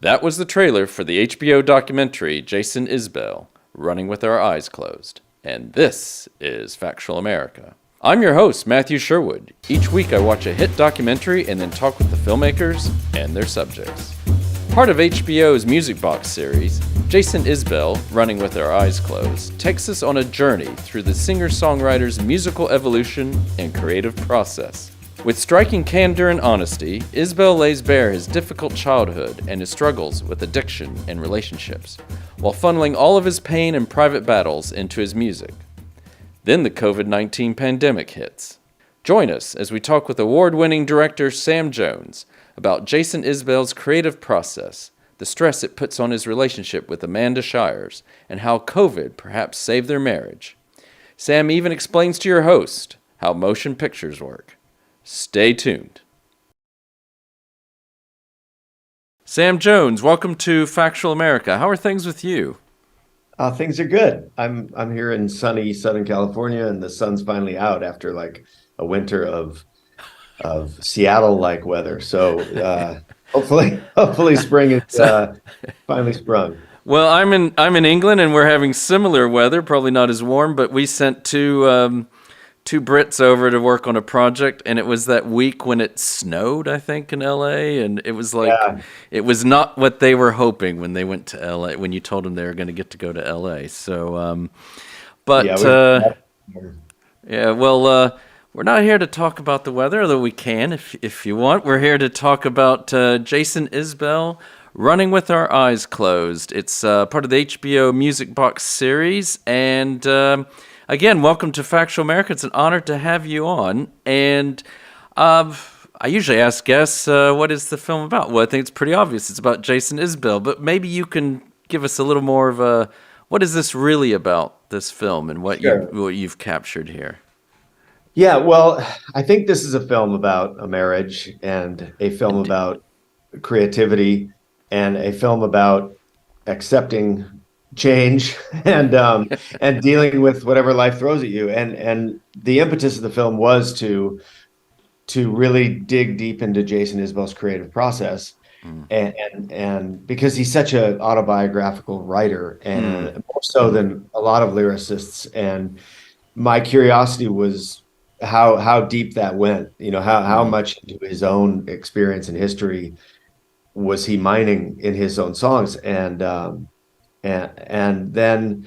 That was the trailer for the HBO documentary Jason Isbell, Running with Our Eyes Closed. And this is Factual America. I'm your host, Matthew Sherwood. Each week I watch a hit documentary and then talk with the filmmakers and their subjects. Part of HBO's Music Box series, Jason Isbell, Running with Our Eyes Closed, takes us on a journey through the singer-songwriter's musical evolution and creative process. With striking candor and honesty, Isbell lays bare his difficult childhood and his struggles with addiction and relationships, while funneling all of his pain and private battles into his music. Then the COVID-19 pandemic hits. Join us as we talk with award-winning director Sam Jones about Jason Isbell's creative process, the stress it puts on his relationship with Amanda Shires, and how COVID perhaps saved their marriage. Sam even explains to your host how motion pictures work. Stay tuned. Sam Jones, welcome to Factual America. How are things with you? Things are good. I'm here in sunny Southern California, and the sun's finally out after like a winter of Seattle-like weather. So hopefully spring is finally sprung. Well, I'm in England, and we're having similar weather. Probably not as warm, but we sent two Brits over to work on a project, and it was that week when it snowed, I think, in LA, and it was like It was not what they were hoping when they went to LA, when you told them they were going to get to go to LA. So we're not here to talk about the weather, although we can if you want. We're here to talk about Jason Isbell, Running with Our Eyes Closed. It's part of the HBO Music Box series, and again, welcome to Factual America. It's an honor to have you on. And I usually ask guests, what is the film about? Well, I think it's pretty obvious. It's about Jason Isbell. But maybe you can give us a little more of a, what is this really about, this film, and what you've captured here? Yeah, well, I think this is a film about a marriage, and a film about creativity, and a film about accepting change and dealing with whatever life throws at you. And the impetus of the film was to really dig deep into Jason Isbell's creative process, and because he's such an autobiographical writer, and more so than a lot of lyricists. And my curiosity was how deep that went. You know, how much into his own experience and history was he mining in his own songs. And then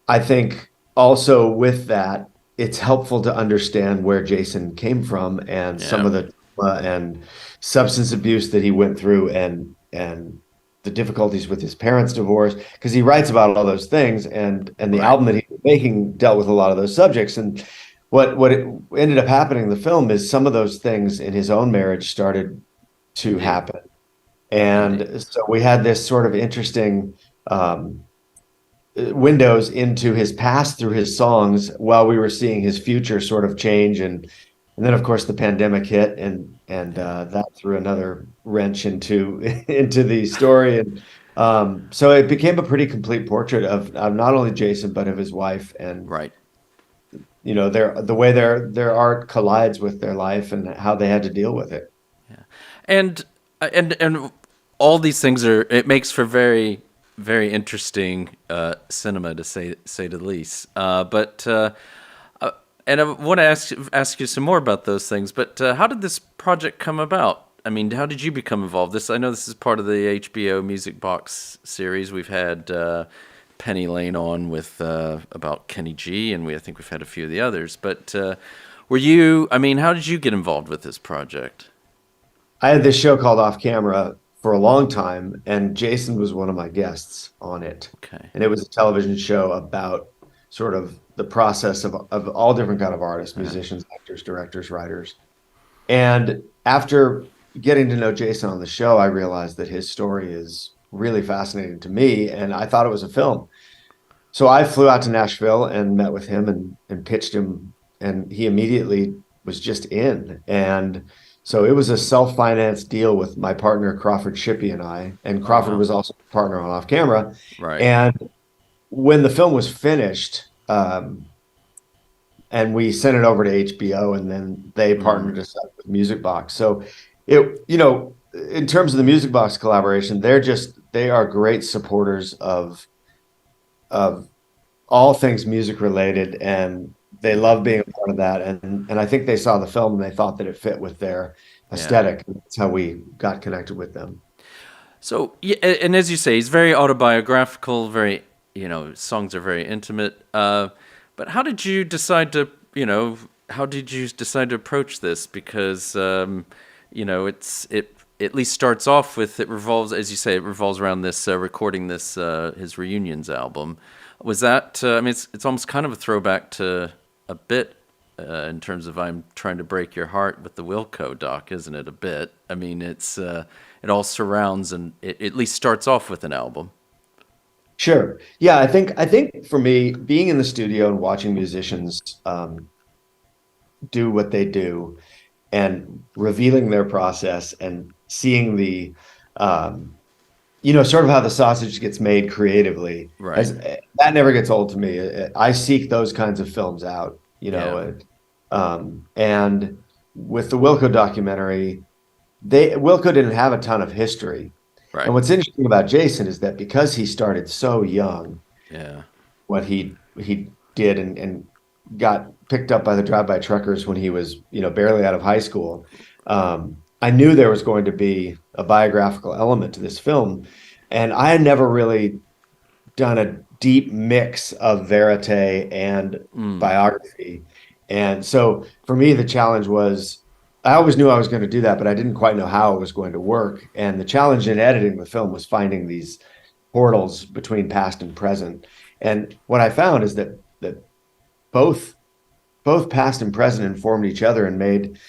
I think also with that, it's helpful to understand where Jason came from, and some of the trauma and substance abuse that he went through, and the difficulties with his parents' divorce, because he writes about all those things, and the album that he was making dealt with a lot of those subjects. And what it ended up happening in the film is some of those things in his own marriage started to happen. And so we had this sort of interesting windows into his past through his songs, while we were seeing his future sort of change. And then of course the pandemic hit, and that threw another wrench into the story. And so it became a pretty complete portrait of not only Jason, but of his wife, and you know, the way their art collides with their life and how they had to deal with it. And all these things it makes for very, very interesting cinema, to say the least. And I want to ask you some more about those things. But how did this project come about? I mean, how did you become involved? I know this is part of the HBO Music Box series. We've had Penny Lane on with about Kenny G, and I think we've had a few of the others. But how did you get involved with this project? I had this show called Off Camera for a long time, and Jason was one of my guests on it. Okay. And it was a television show about sort of the process of all different kind of artists, musicians, actors, directors, writers. And after getting to know Jason on the show, I realized that his story is really fascinating to me, and I thought it was a film. So I flew out to Nashville and met with him and pitched him, and he immediately was just in. And so it was a self-financed deal with my partner, Crawford Shippey, and I. And Crawford was also a partner on Off Camera. Right. And when the film was finished, and we sent it over to HBO, and then they partnered us up with Music Box. So it, you know, in terms of the Music Box collaboration, they are great supporters of all things music related, and they love being a part of that. And I think they saw the film and they thought that it fit with their Yeah. aesthetic. That's how we got connected with them. So, yeah, and as you say, he's very autobiographical, very, songs are very intimate. But how did you decide to, how did you decide to approach this? Because, it at least starts off with, it revolves, as you say, it revolves around this, recording this, his reunions album. Was that, it's almost kind of a throwback to a bit in terms of I'm trying to break your heart with the Wilco doc, isn't it? A bit. I mean, it all surrounds and it at least starts off with an album. Sure. Yeah, I think for me, being in the studio and watching musicians do what they do and revealing their process and seeing the sort of how the sausage gets made creatively, Right. as that never gets old to me. I seek those kinds of films out, Yeah. and with the Wilco documentary, Wilco didn't have a ton of history. And Right. what's interesting about Jason is that because he started so young, Yeah. what he did and got picked up by the drive-by truckers when he was, barely out of high school. I knew there was going to be a biographical element to this film, and I had never really done a deep mix of verite and biography. And so for me, the challenge was I always knew I was going to do that, but I didn't quite know how it was going to work. And the challenge in editing the film was finding these portals between past and present. And what I found is that both past and present informed each other and made,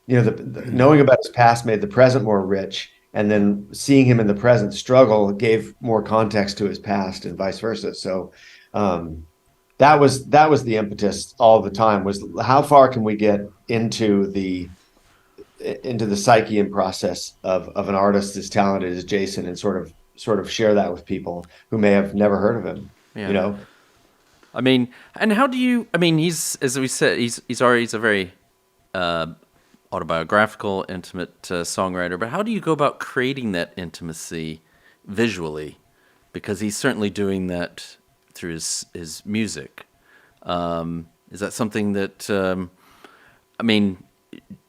knowing about his past made the present more rich. And then seeing him in the present struggle gave more context to his past and vice versa. So that was the impetus all the time, was how far can we get into the psyche and process of an artist as talented as Jason, and sort of share that with people who may have never heard of him. Yeah. I mean, and how do you? I mean, he's, as we said, he's a very autobiographical, intimate songwriter. But how do you go about creating that intimacy visually? Because he's certainly doing that through his music. Is that something that? I mean,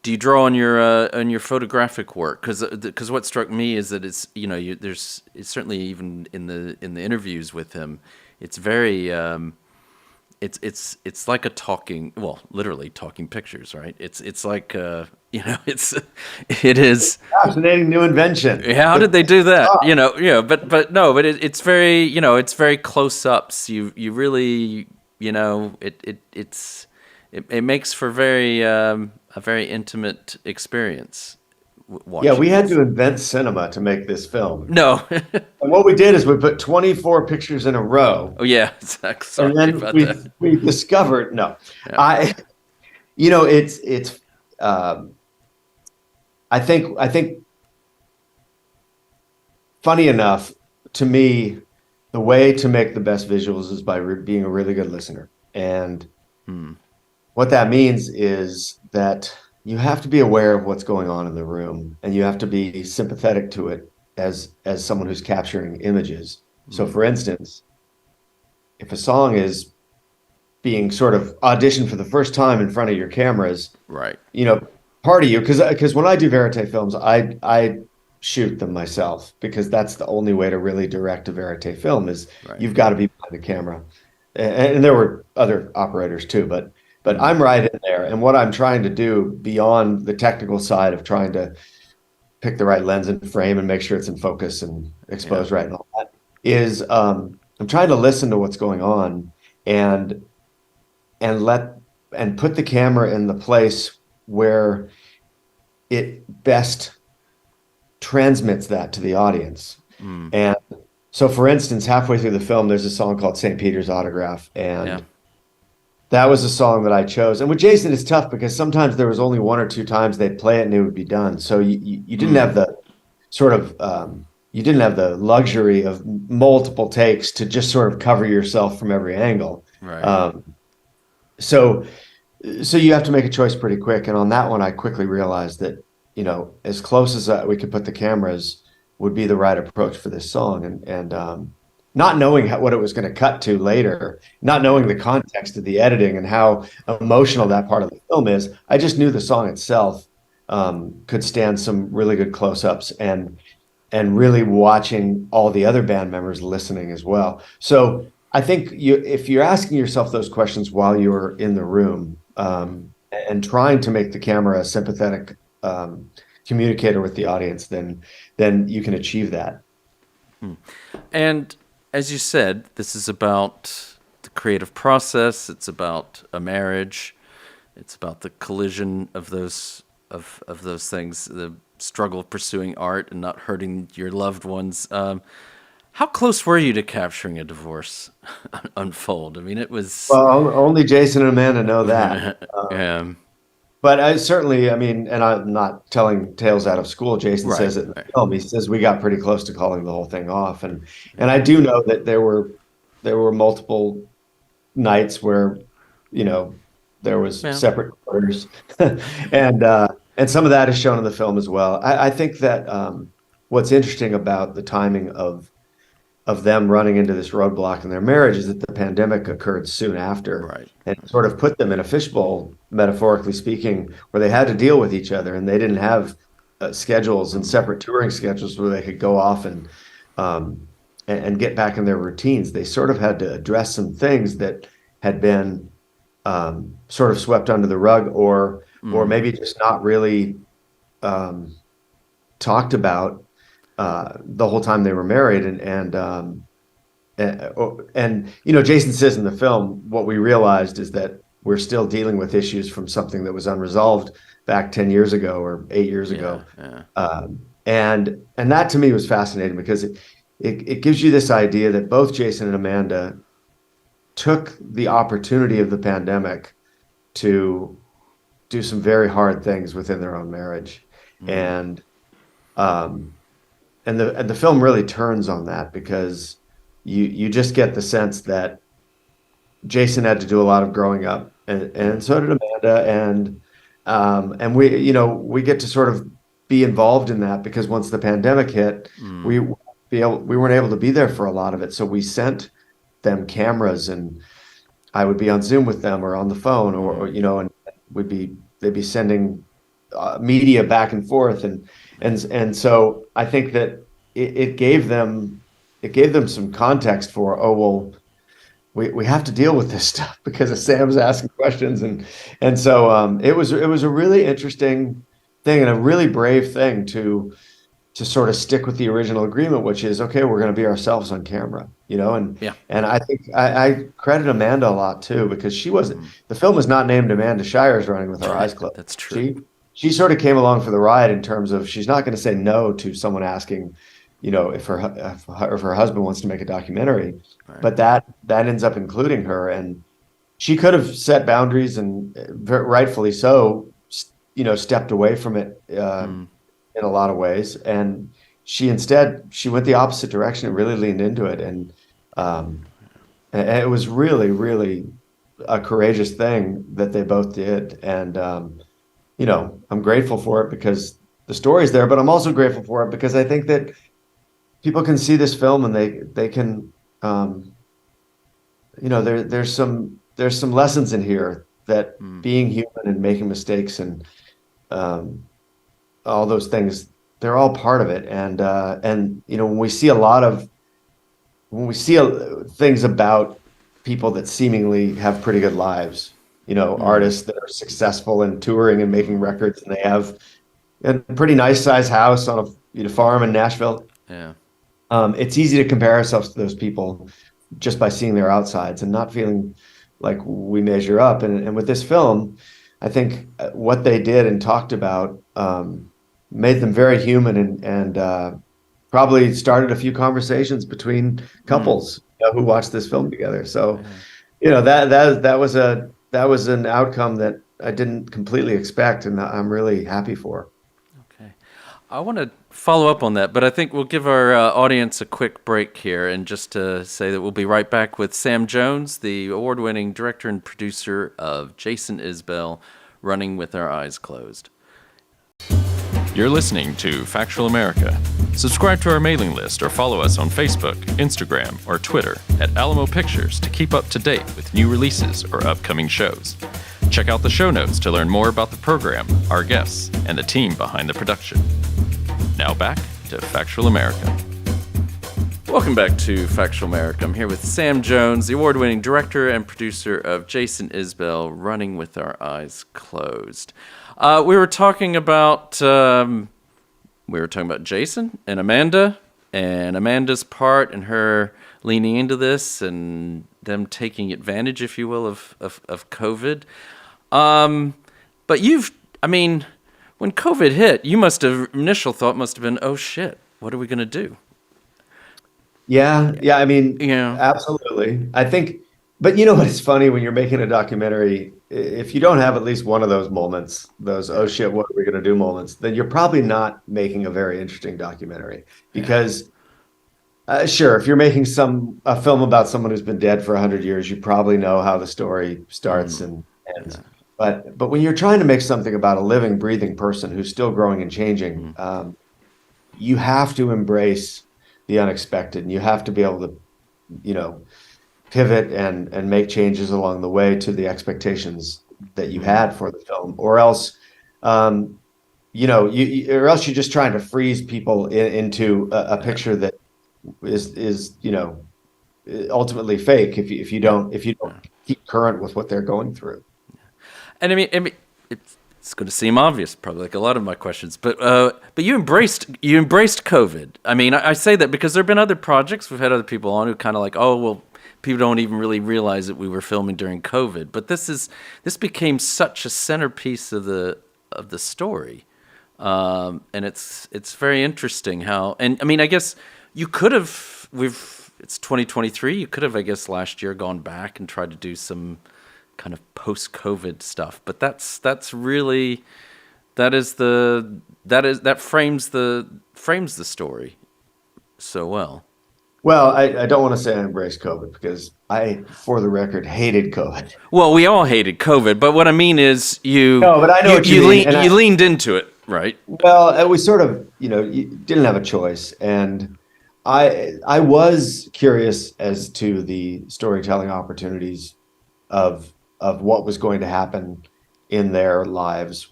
do you draw on your photographic work? Because what struck me is that it's it's certainly even in the interviews with him, it's very. It's like a talking, well, literally talking pictures, right? It's like it is Fascinating new invention. how did they do that? It's very it's very close ups. You really it makes for a very intimate experience. Yeah, we had This. to invent cinema to make this film. No. And what we did is we put 24 pictures in a row, Oh yeah, exactly. Sorry and then about we that. we discovered no, Yeah. it's I think funny enough, to me, the way to make the best visuals is by being a really good listener. And what that means is that you have to be aware of what's going on in the room, and you have to be sympathetic to it as someone who's capturing images. So for instance, if a song is being sort of auditioned for the first time in front of your cameras, Right. part of you, because when I do verite films, I shoot them myself, because that's the only way to really direct a verite film is Right. you've got to be behind the camera. And there were other operators too, but I'm right in there. And what I'm trying to do beyond the technical side of trying to pick the right lens and frame and make sure it's in focus and exposed right and all that is I'm trying to listen to what's going on and put the camera in the place where it best transmits that to the audience. And so, for instance, halfway through the film, there's a song called St. Peter's Autograph. And Yeah. that was a song that I chose. And with Jason, it's tough because sometimes there was only one or two times they'd play it and it would be done. So you didn't have the sort of, you didn't have the luxury of multiple takes to just sort of cover yourself from every angle. Right. So you have to make a choice pretty quick. And on that one, I quickly realized that as close as we could put the cameras would be the right approach for this song. And not knowing what it was going to cut to later, not knowing the context of the editing and how emotional that part of the film is, I just knew the song itself could stand some really good close-ups and really watching all the other band members listening as well. So I think if you're asking yourself those questions while you're in the room and trying to make the camera a sympathetic communicator with the audience, then you can achieve that. And as you said, this is about the creative process. It's about a marriage. It's about the collision of those things, the struggle of pursuing art and not hurting your loved ones. How close were you to capturing a divorce unfold? I mean, it was... Well, only Jason and Amanda know that. Yeah. But I mean, and I'm not telling tales out of school. Jason says it in the film. He says we got pretty close to calling the whole thing off, and I do know that there were multiple nights where, there was separate quarters, and some of that is shown in the film as well. I think that what's interesting about the timing of them running into this roadblock in their marriage is that the pandemic occurred soon after, and sort of put them in a fishbowl, metaphorically speaking, where they had to deal with each other, and they didn't have schedules and separate touring schedules where they could go off and get back in their routines. They sort of had to address some things that had been sort of swept under the rug, or maybe just not really talked about the whole time they were married. And Jason says in the film, what we realized is that we're still dealing with issues from something that was unresolved back 10 years ago or 8 years ago. And that to me was fascinating, because it gives you this idea that both Jason and Amanda took the opportunity of the pandemic to do some very hard things within their own marriage. And the film really turns on that, because you just get the sense that Jason had to do a lot of growing up, and so did Amanda, and we get to sort of be involved in that, because once the pandemic hit, we weren't able to be there for a lot of it, so we sent them cameras, and I would be on Zoom with them or on the phone, or and they'd be sending media back and forth, and so I think that it gave them some context for, we have to deal with this stuff because of Sam's asking questions, and so it was a really interesting thing and a really brave thing to sort of stick with the original agreement, which is, okay, we're going to be ourselves on camera, and I think I credit Amanda a lot too, because she wasn't, the film was not named Amanda Shires Running with Our Eyes Closed. That's true. She sort of came along for the ride in terms of, she's not going to say no to someone asking, if her husband wants to make a documentary, but that ends up including her, and she could have set boundaries and rightfully so, stepped away from it in a lot of ways, and she went the opposite direction and really leaned into it, and it was really, really a courageous thing that they both did, and I'm grateful for it because the story's there, but I'm also grateful for it because I think that people can see this film and they can, there's some lessons in here that being human and making mistakes and all those things, they're all part of it. And when we see things about people that seemingly have pretty good lives, artists that are successful in touring and making records, and they have a pretty nice size house on a farm in Nashville. Yeah. It's easy to compare ourselves to those people just by seeing their outsides and not feeling like we measure up. And with this film, I think what they did and talked about made them very human, and probably started a few conversations between couples who watched this film together. So, that was an outcome that I didn't completely expect, and I'm really happy for. Okay. I want to follow up on that, but I think we'll give our audience a quick break here, and just to say that we'll be right back with Sam Jones, the award-winning director and producer of Jason Isbell, Running with Our Eyes Closed. You're listening to Factual America. Subscribe to our mailing list or follow us on Facebook, Instagram, or Twitter at Alamo Pictures to keep up to date with new releases or upcoming shows. Check out the show notes to learn more about the program, our guests, and the team behind the production. Now back to Factual America. Welcome back to Factual America. I'm here with Sam Jones, the award-winning director and producer of Jason Isbell, Running with Our Eyes Closed. We were talking about Jason and Amanda's part and her leaning into this and them taking advantage, if you will, of COVID. But when COVID hit, initial thought must have been, oh shit, what are we going to do? Yeah. Absolutely. I think, but you know what is funny when you're making a documentary, if you don't have at least one of those moments, those, oh shit, what are we going to do moments, then you're probably not making a very interesting documentary. Because sure, if you're making a film about someone who's been dead for 100 years, you probably know how the story starts and ends. But when you're trying to make something about a living, breathing person who's still growing and changing, you have to embrace the unexpected, and you have to be able to, pivot and make changes along the way to the expectations that you had for the film, or else, you're just trying to freeze people into a picture that is ultimately fake if you don't keep current with what they're going through. And I mean, it's going to seem obvious, probably like a lot of my questions, but you embraced COVID. I mean, I say that because there have been other projects. We've had other people on who kind of like, oh, well, people don't even really realize that we were filming during COVID. But this became such a centerpiece of the story, and it's very interesting how. And I mean, I guess you could have. It's 2023. You could have, I guess, last year gone back and tried to do some kind of post-COVID stuff, but that frames the story so well. Well, I don't want to say I embraced COVID because I, for the record, hated COVID. Well, we all hated COVID, but what I mean is No, but I know what you mean. You leaned into it, right? Well, we sort of, you didn't have a choice, and I was curious as to the storytelling opportunities of what was going to happen in their lives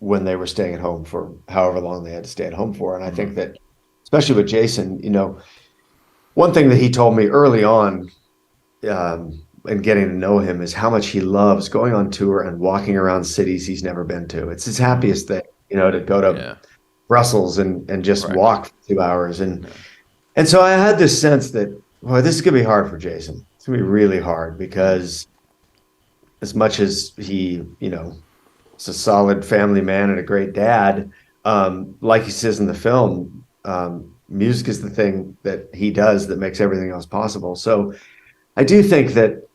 when they were staying at home for however long they had to stay at home for. And I think that, especially with Jason, one thing that he told me early on in getting to know him is how much he loves going on tour and walking around cities he's never been to. It's his happiest thing, to go to Brussels and just walk for 2 hours. And so I had this sense that, boy, this is going to be hard for Jason. It's going to be really hard because as much as he, is a solid family man and a great dad, like he says in the film, music is the thing that he does that makes everything else possible. So I do think that,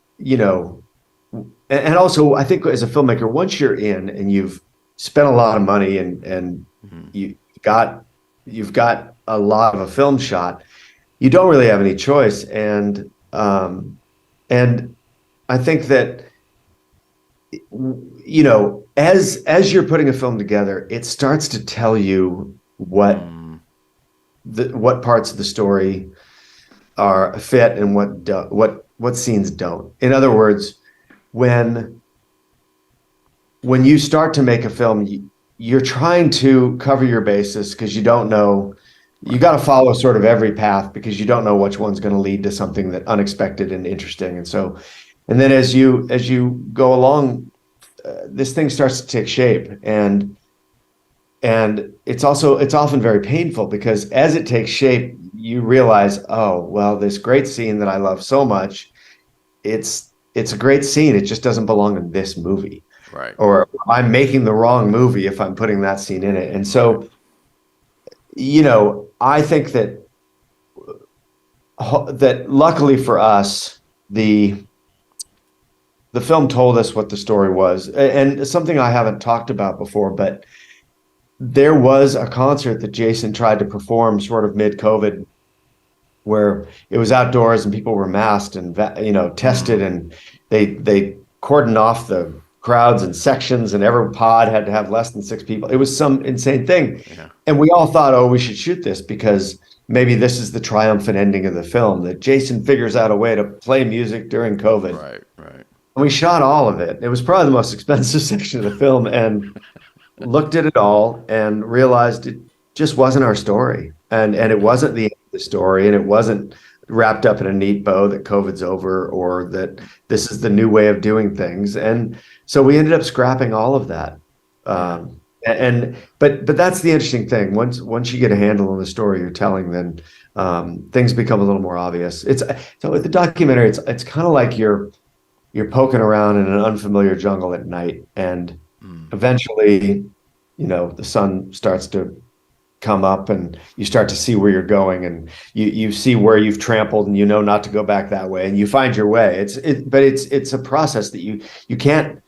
and also I think as a filmmaker, once you're in and you've spent a lot of money and you've got a lot of a film shot, you don't really have any choice. And I think that, as you're putting a film together, it starts to tell you what parts of the story are fit and what scenes don't. In other words, when you start to make a film, you're trying to cover your bases because you don't know. You got to follow sort of every path because you don't know which one's going to lead to something that unexpected and interesting. And then as you go along, this thing starts to take shape, and it's often very painful because as it takes shape, you realize, oh well, this great scene that I love so much, it's a great scene. It just doesn't belong in this movie, right? Or I'm making the wrong movie if I'm putting that scene in it. And so, I think that luckily for us, the film told us what the story was, and something I haven't talked about before, but there was a concert that Jason tried to perform sort of mid-COVID where it was outdoors and people were masked and tested, and they cordoned off the crowds and sections, and every pod had to have less than 6 people. It was some insane thing. Yeah. And we all thought, oh, we should shoot this because maybe this is the triumphant ending of the film, that Jason figures out a way to play music during COVID. Right, right. And we shot all of it. It was probably the most expensive section of the film, and looked at it all and realized it just wasn't our story. And it wasn't the end of the story, and it wasn't wrapped up in a neat bow that COVID's over, or that this is the new way of doing things. And so we ended up scrapping all of that. But that's the interesting thing. Once you get a handle on the story you're telling, then things become a little more obvious. So with the documentary, it's kind of like you're poking around in an unfamiliar jungle at night, and eventually, the sun starts to come up, and you start to see where you're going, and you see where you've trampled, and not to go back that way, and you find your way. But it's a process that you can't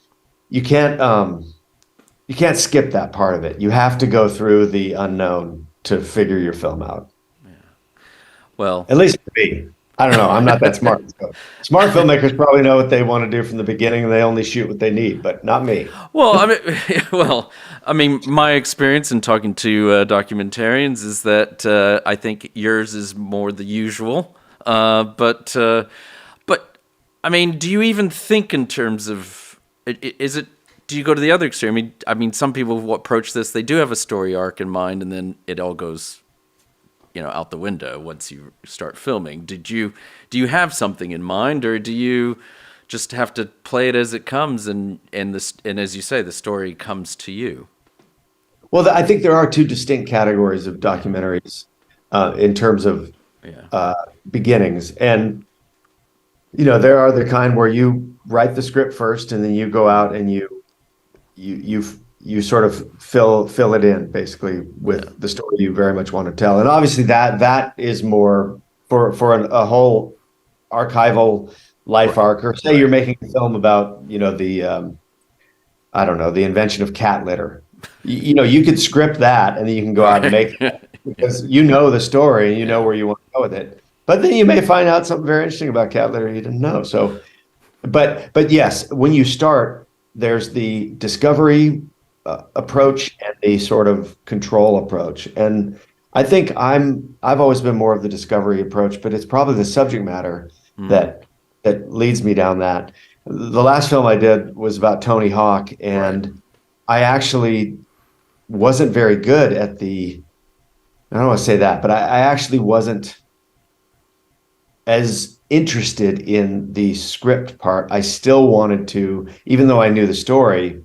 skip that part of it. You have to go through the unknown to figure your film out. Yeah. Well, at least for me. I don't know. I'm not that smart. So smart filmmakers probably know what they want to do from the beginning, and they only shoot what they need, but not me. Well, I mean, my experience in talking to documentarians is that I think yours is more the usual. But I mean, do you even think in terms of do you go to the other extreme? I mean, some people who approach this, they do have a story arc in mind, and then it all goes, out the window once you start filming. Do you have something in mind, or do you just have to play it as it comes, and as you say, the story comes to you? Well, I think there are two distinct categories of documentaries in terms of beginnings, and there are the kind where you write the script first, and then you go out and you sort of fill it in basically with the story you very much want to tell. And obviously that is more for a whole archival life arc, or say you're making a film about, the I don't know, the invention of cat litter. You could script that, and then you can go out and make it because the story and where you want to go with it. But then you may find out something very interesting about cat litter you didn't know. So, but yes, when you start, there's the discovery approach and the sort of control approach. And I think I've always been more of the discovery approach, but it's probably the subject matter that leads me down that. The last film I did was about Tony Hawk, and I actually wasn't very good at I don't want to say that, but I actually wasn't as interested in the script part. I still wanted to, even though I knew the story,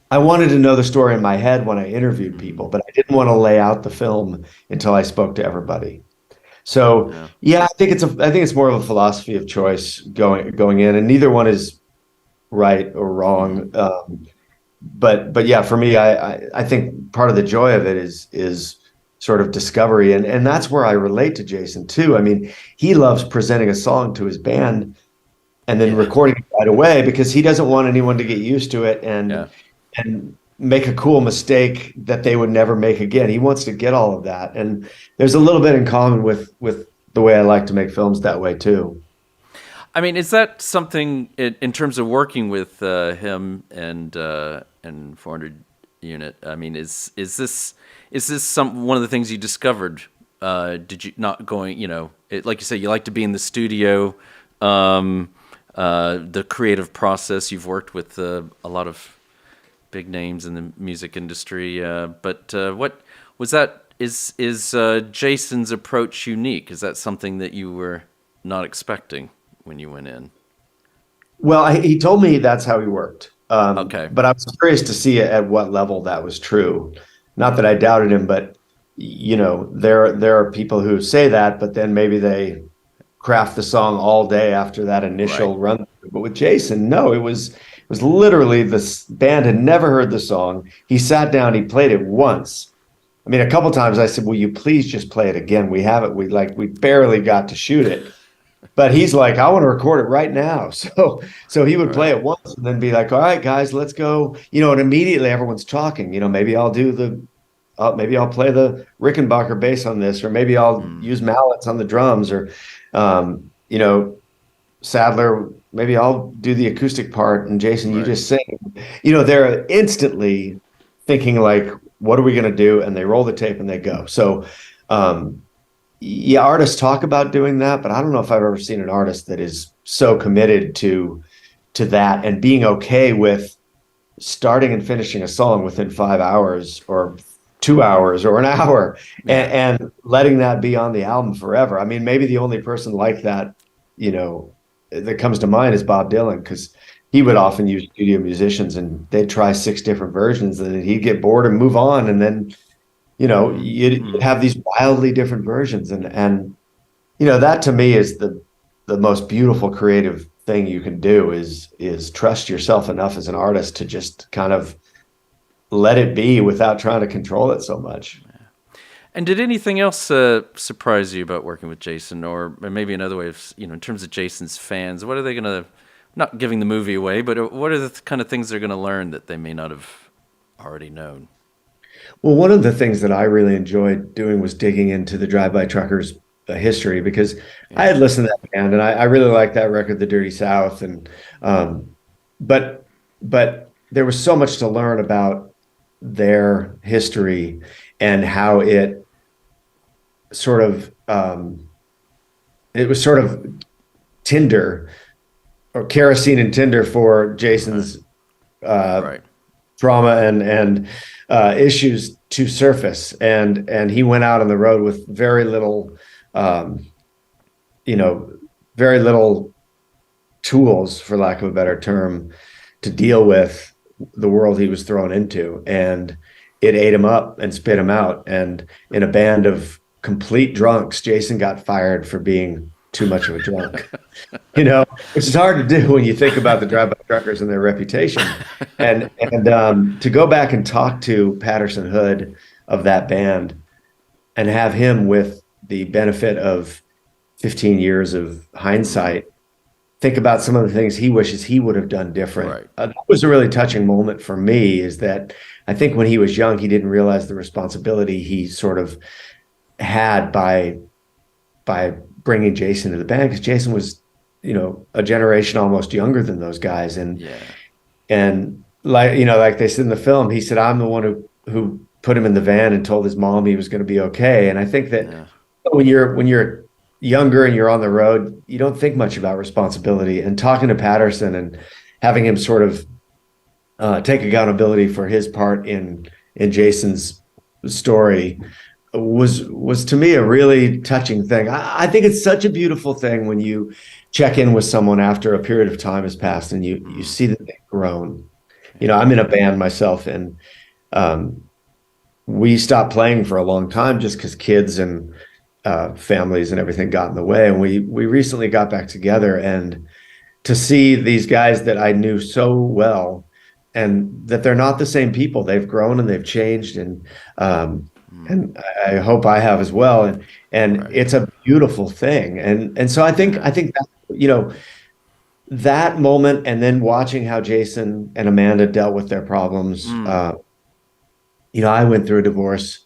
I wanted to know the story in my head when I interviewed people, but I didn't want to lay out the film until I spoke to everybody. So I think it's more of a philosophy of choice going in, and neither one is right or wrong. But yeah, for me, I think part of the joy of it is sort of discovery, and that's where I relate to Jason too. I mean, he loves presenting a song to his band and then recording it right away, because he doesn't want anyone to get used to it and make a cool mistake that they would never make again. He wants to get all of that, and there's a little bit in common with the way I like to make films that way too. I mean, is that something in terms of working with him and 400 Unit? I mean, is this one of the things you discovered? Did you not going? Like you say, you like to be in the studio. The creative process. You've worked with a lot of big names in the music industry, but what was that? Is Jason's approach unique? Is that something that you were not expecting when you went in? Well, he told me that's how he worked. Okay. But I was curious to see at what level that was true. Not that I doubted him, but there are people who say that, but then maybe they craft the song all day after that initial run. But with Jason, no, it was literally the band had never heard the song. He sat down, he played it once. I mean, a couple times I said, "Will you please just play it again? We have it. We barely got to shoot it." But he's like, "I want to record it right now." So he would play it once and then be like, "All right, guys, let's go." And immediately everyone's talking. Maybe I'll play the Rickenbacker bass on this, or maybe I'll use mallets on the drums, or Sadler, maybe I'll do the acoustic part and Jason, you Right. just sing. They're instantly thinking like, what are we going to do? And they roll the tape and they go. So, um, yeah, artists talk about doing that, but I don't know if I've ever seen an artist that is so committed to that and being okay with starting and finishing a song within 5 hours or 2 hours or an hour Yeah. and letting that be on the album forever. I mean, maybe the only person like that, you know, that comes to mind is Bob Dylan, because he would often use studio musicians and they'd try six different versions and then he'd get bored and move on. And then, you'd have these wildly different versions. And that to me is the most beautiful creative thing you can do is trust yourself enough as an artist to just kind of let it be without trying to control it so much. And did anything else surprise you about working with Jason, or maybe another way of, in terms of Jason's fans, what are they going to, not giving the movie away, but what are the kind of things they're going to learn that they may not have already known? Well, one of the things that I really enjoyed doing was digging into the Drive-By Truckers history, because I Yeah. had listened to that band and I really liked that record, The Dirty South, and um, but but there was so much to learn about their history and how sort of it was sort of tinder or kerosene and tinder for Right. Jason's uh, Right. trauma and issues to surface, and he went out on the road with um, you know, very little tools, for lack of a better term, to deal with the world he was thrown into, and it ate him up and spit him out. And in a band of complete drunks, Jason got fired for being too much of a drunk. Which is hard to do when you think about the drive-by truckers and their reputation. And to go back and talk to Patterson Hood of that band and have him, with the benefit of 15 years of hindsight, think about some of the things he wishes he would have done different. Right. That was a really touching moment for me, is that I think when he was young, he didn't realize the responsibility he sort of had by bringing Jason to the band, because Jason was, a generation almost younger than those guys. And Yeah. and like they said in the film, he said, I'm the one who put him in the van and told his mom he was going to be okay. And I think that Yeah. when you're younger and you're on the road, you don't think much about responsibility. And talking to Patterson and having him sort of take accountability for his part in Jason's story was to me a really touching thing. I think it's such a beautiful thing when you check in with someone after a period of time has passed and you see that they've grown. I'm in a band myself, and um, we stopped playing for a long time just because kids and families and everything got in the way. And we recently got back together, and to see these guys that I knew so well, and that they're not the same people. They've grown and they've changed, and I hope I have as well. And Right. it's a beautiful thing. And so I think that, that moment, and then watching how Jason and Amanda dealt with their problems. I went through a divorce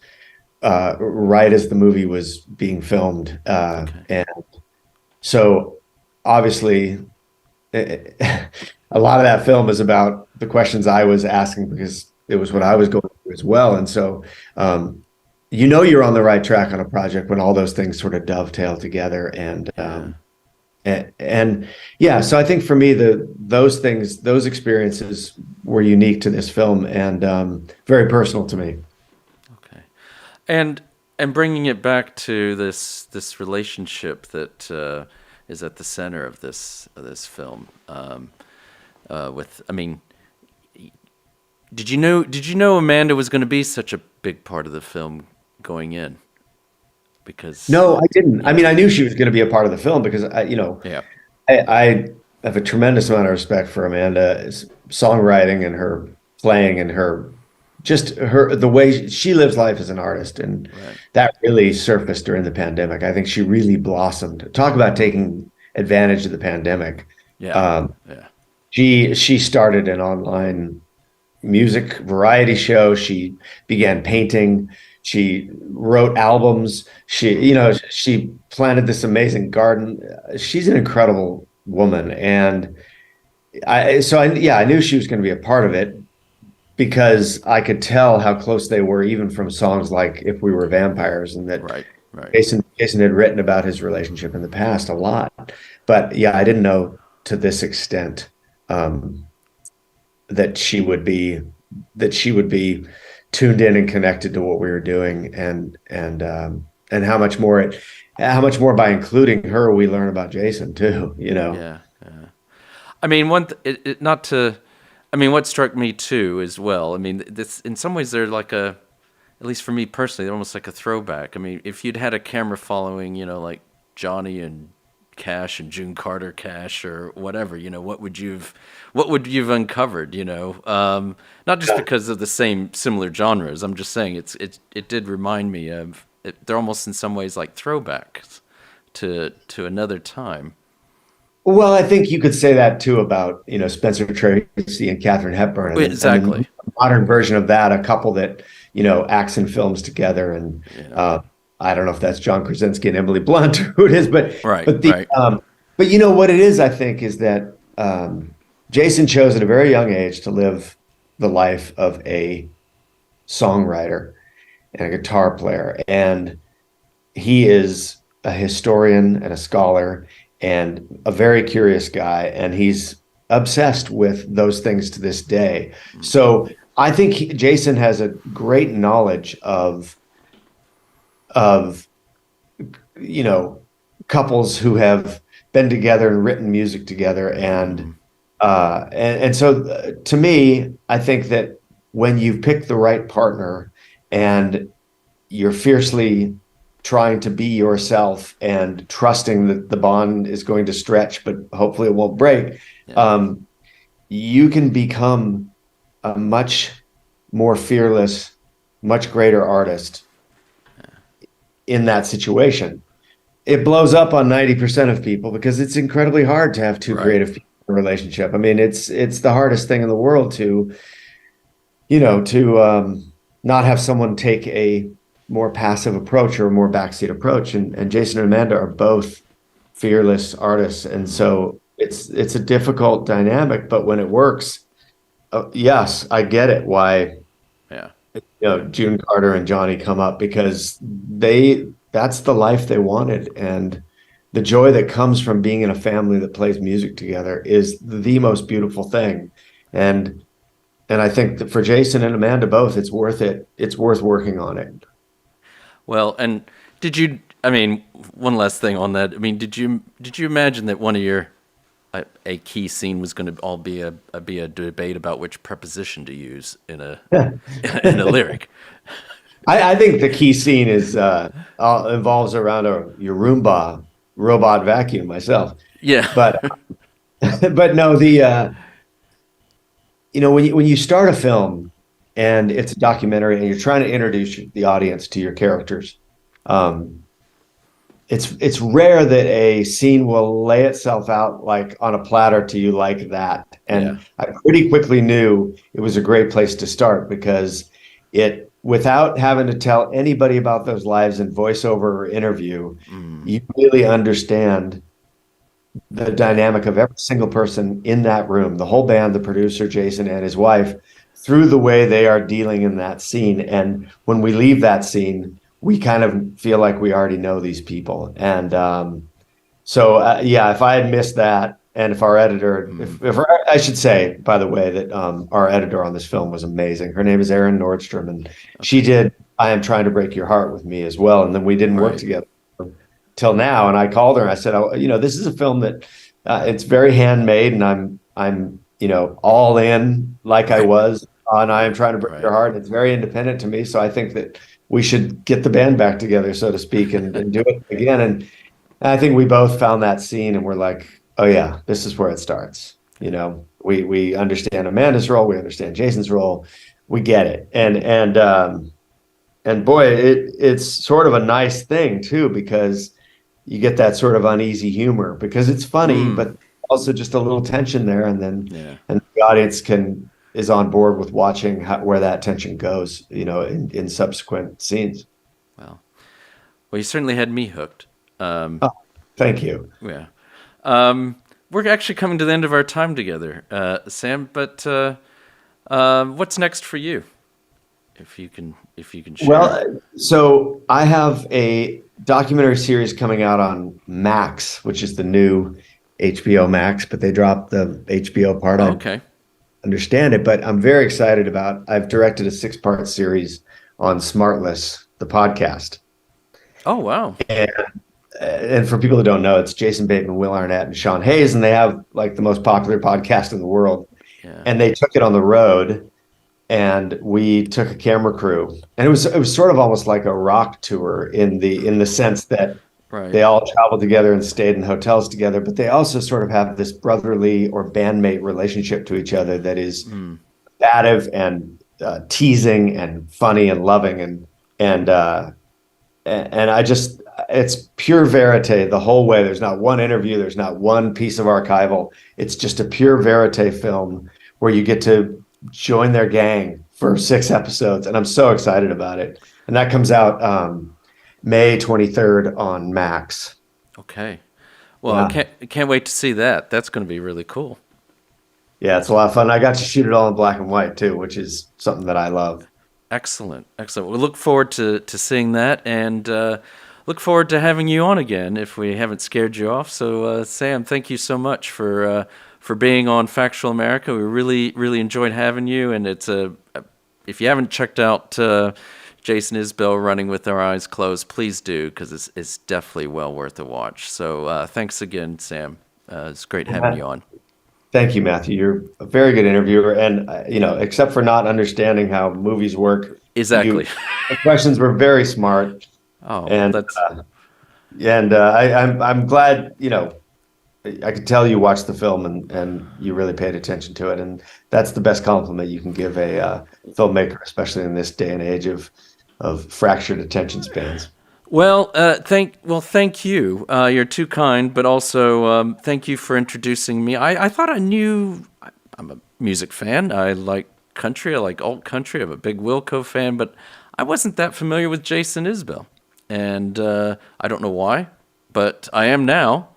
right as the movie was being filmed, Okay. and so obviously a lot of that film is about the questions I was asking, because it was what I was going through as well. And so, you're on the right track on a project when all those things sort of dovetail together. Yeah. And yeah, so I think for me, those experiences were unique to this film, and very personal to me. Okay. And bringing it back to this relationship that is at the center of this film. I mean, did you know Amanda was going to be such a big part of the film going in? Because No, I didn't. I yeah, mean, I knew she was going to be a part of the film, because yeah, I have a tremendous amount of respect for Amanda's songwriting and her playing and the way she lives life as an artist. And right, that really surfaced during the pandemic. I think she really blossomed. Talk about taking advantage of the pandemic. yeah, Um, yeah, she started an online music variety show. She began painting. She wrote albums. She planted this amazing garden. She's an incredible woman. And I knew she was going to be a part of it because I could tell how close they were, even from songs like "If We Were Vampires," and that Right, right. Jason had written about his relationship in the past a lot. But yeah, I didn't know to this extent um, that she would be tuned in and connected to what we were doing, and how much more by including her we learn about Jason too. Yeah, yeah. I mean, not to. I mean, what struck me too as well. I mean, this in some ways they're like at least for me personally, they're almost like a throwback. I mean, if you'd had a camera following, like Johnny and Cash and June Carter Cash or whatever, what would you've uncovered? Not just Yeah. because of the similar genres. I'm just saying it did remind me of. They're almost in some ways like throwbacks to another time. Well, I think you could say that too about, Spencer Tracy and Katharine Hepburn, and Exactly. the modern version of that, a couple that, acts in films together. And Yeah. I don't know if that's John Krasinski and Emily Blunt or who it is, Right. but Right. what it is, I think, is that Jason chose at a very young age to live the life of a songwriter and a guitar player. And he is a historian and a scholar and a very curious guy, and he's obsessed with those things to this day. So I think Jason has a great knowledge of couples who have been together and written music together, and so to me, I think that when you've picked the right partner and you're fiercely trying to be yourself and trusting that the bond is going to stretch, but hopefully it won't break, Yeah. you can become a much more fearless, much greater artist in that situation. It blows up on 90% of people because it's incredibly hard to have two Right. creative people in a relationship. I mean, it's the hardest thing in the world to not have someone take a more passive approach or a more backseat approach. And Jason and Amanda are both fearless artists, and so it's a difficult dynamic. But when it works, yes, I get it. Why Yeah. June Carter and Johnny come up, because that's the life they wanted, and the joy that comes from being in a family that plays music together is the most beautiful thing. And I think that for Jason and Amanda both, it's worth it. It's worth working on it. Well, and I mean, one last thing on that. I mean, did you imagine that one of your a key scene was going to all be a debate about which preposition to use in a in a lyric? I think the key scene involves around your Roomba robot vacuum myself. Yeah. But but no, when you start a film and it's a documentary and you're trying to introduce the audience to your characters, um, it's rare that a scene will lay itself out like on a platter to you like that. Yeah. And I pretty quickly knew it was a great place to start, because without having to tell anybody about those lives in voiceover or interview, you really understand the dynamic of every single person in that room, the whole band, the producer, Jason, and his wife, through the way they are dealing in that scene. And when we leave that scene, we kind of feel like we already know these people. And if I had missed that, and if our editor, I should say, by the way, that our editor on this film was amazing. Her name is Erin Nordstrom, and she did I Am Trying to Break Your Heart with me as well. And then we didn't work Right. together till now. And I called her and I said, oh, this is a film that it's very handmade, and I'm all in like I was on I Am Trying to Break Right. Your Heart. It's very independent to me. So I think that we should get the band back together, so to speak, and do it again. And I think we both found that scene and we're like, oh yeah, this is where it starts. We understand Amanda's role, we understand Jason's role, we get it. And boy, it's sort of a nice thing too, because you get that sort of uneasy humor, because it's funny, but also just a little tension there, Yeah. and the audience is on board with watching where that tension goes, in subsequent scenes. Well, you certainly had me hooked. Oh, thank you. Yeah. we're actually coming to the end of our time together, Sam. But what's next for you? If you can share. Well, so I have a documentary series coming out on Max, which is the new HBO Max, but they dropped the HBO part. Okay. I understand it, but I'm very excited about. I've directed a 6-part series on Smartless, the podcast. Oh wow! And for people who don't know, it's Jason Bateman, Will Arnett, and Sean Hayes, and they have like the most popular podcast in the world. Yeah. And they took it on the road. And we took a camera crew, and it was sort of almost like a rock tour in the sense that they all traveled together and stayed in hotels together, but they also sort of have this brotherly or bandmate relationship to each other that is combative and teasing and funny and loving and I just, it's pure verite the whole way. There's not one interview, there's not one piece of archival. It's just a pure verite film where you get to join their gang for 6 episodes, and I'm so excited about it. And that comes out May 23rd on Max. Okay. Well, I can't wait to see that. That's going to be really cool. Yeah, it's a lot of fun. I got to shoot it all in black and white too, which is something that I love. Excellent. We look forward to seeing that, and look forward to having you on again if we haven't scared you off. So, Sam, thank you so much for being on Factual America. We really enjoyed having you, and it's if you haven't checked out Jason Isbell Running with Our Eyes Closed, please do, because it's definitely well worth a watch. So thanks again, Sam. It's great having you on. Thank you, Matthew. You're a very good interviewer, and except for not understanding how movies work, exactly, the questions were very smart. Oh, and that's I'm glad I could tell you watched the film and you really paid attention to it, and that's the best compliment you can give a filmmaker, especially in this day and age of fractured attention spans. Well, thank you. You're too kind, but also thank you for introducing me. I thought I knew. I'm a music fan. I like country. I like alt country. I'm a big Wilco fan, but I wasn't that familiar with Jason Isbell, and I don't know why, but I am now.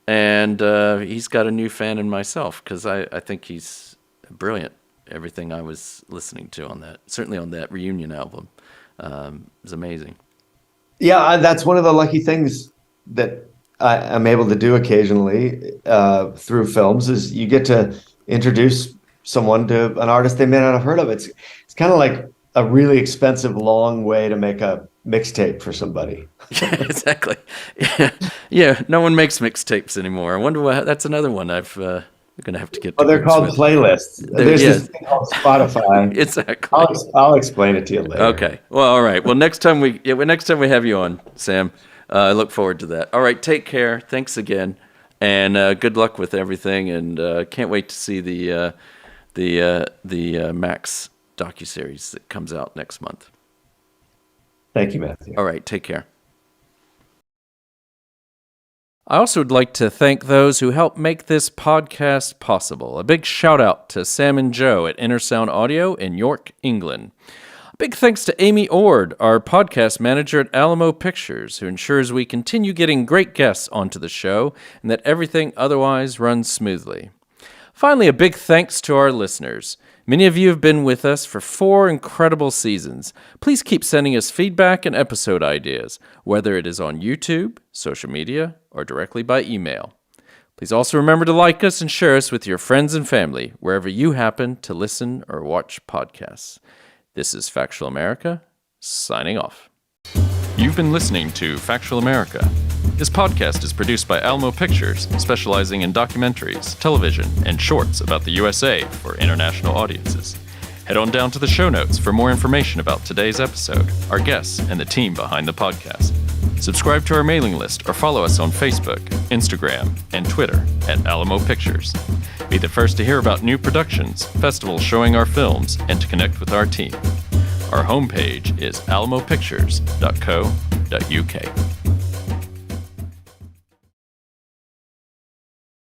And he's got a new fan in myself, because I think he's brilliant. Everything I was listening to on that, certainly on that reunion album, is amazing. Yeah, that's one of the lucky things that I'm able to do occasionally through films, is you get to introduce someone to an artist they may not have heard of. It's kind of like a really expensive, long way to make a mixtape for somebody. Yeah, exactly. Yeah. No one makes mixtapes anymore. I wonder what. That's another one I've going to have to get. They're called playlists. There's this thing called Spotify. Exactly. I'll explain it to you later. Okay. Well, all right. Well, next time we have you on, Sam, I look forward to that. All right. Take care. Thanks again, and good luck with everything. And can't wait to see the Max docuseries that comes out next month. Thank you, Matthew. All right, take care. I also would like to thank those who helped make this podcast possible. A big shout out to Sam and Joe at Intersound Audio in York, England. A big thanks to Amy Ord, our podcast manager at Alamo Pictures, who ensures we continue getting great guests onto the show and that everything otherwise runs smoothly. Finally, a big thanks to our listeners. Many of you have been with us for 4 incredible seasons. Please keep sending us feedback and episode ideas, whether it is on YouTube, social media, or directly by email. Please also remember to like us and share us with your friends and family, wherever you happen to listen or watch podcasts. This is Factual America, signing off. You've been listening to Factual America. This podcast is produced by Alamo Pictures, specializing in documentaries, television, and shorts about the USA for international audiences. Head on down to the show notes for more information about today's episode, our guests, and the team behind the podcast. Subscribe to our mailing list or follow us on Facebook, Instagram, and Twitter at Alamo Pictures. Be the first to hear about new productions, festivals showing our films, and to connect with our team. Our homepage is alamopictures.co.uk.